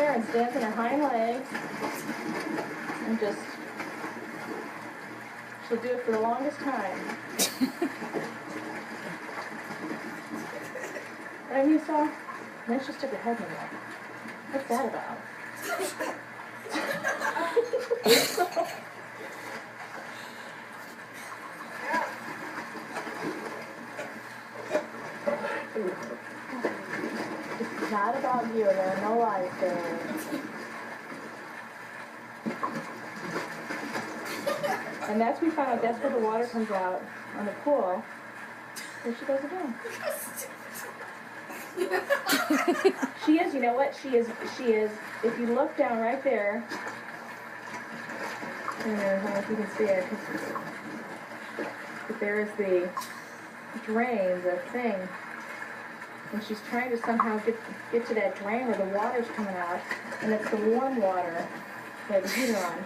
there and stands on her hind legs and just, she'll do it for the longest time. Right, Misa? And then she stick her head in there. What's that about? It's not about you. There are no lies there. And that's we found out that's where the water comes out on the pool. There she goes again. She is, you know what? She is, if you look down right there, I don't know if you can see it, but there is the drain, the thing, and she's trying to somehow get to that drain where the water's coming out, and it's the warm water that the heater on.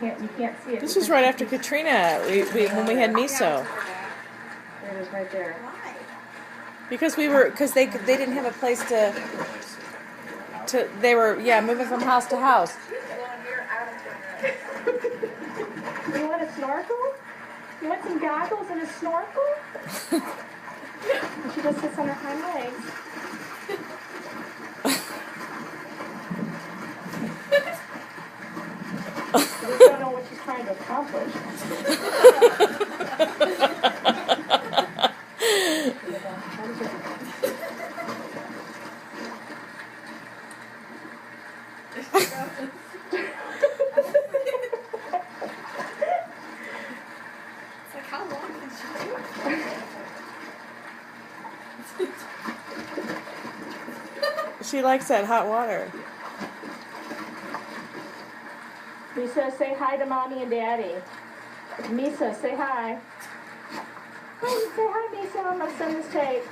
You can't see it. This was right after Katrina, when we had miso. There it is right there. Why? Because they didn't have a place to they were moving from house to house. You want a snorkel? You want some goggles and a snorkel? And she just sits on her hind legs. I just don't know what she's trying to accomplish. It's like, how long can she do it? She likes that hot water. Misa, say hi to Mommy and Daddy. Misa, say hi. Oh, say hi, Misa. I'm going to send this tape.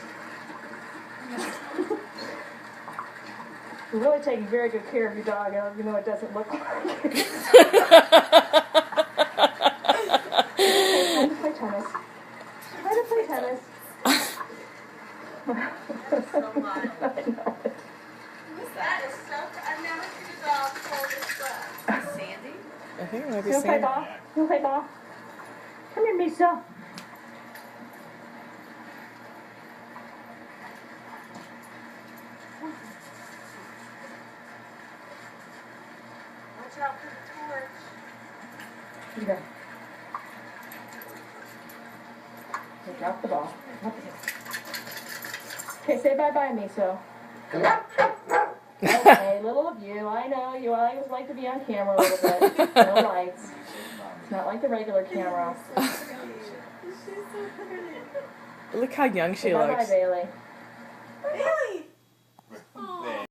You're really taking very good care of your dog, even though it doesn't look like it. Time to play tennis. Time to play tennis. That's so wild. I know it. That is so. I've never seen a dog hold this stuff. Sandy? I think it might be You want to play Sandy. ball? You want to play ball? Come here, Misa. Watch out for the torch. Here you go. Okay, drop the ball. Okay, say bye-bye, Miso. Okay, little of you. I know you always like to be on camera a little bit. No lights. It's not like the regular camera. She's so pretty. Look how young she Say bye-bye, looks. Bailey.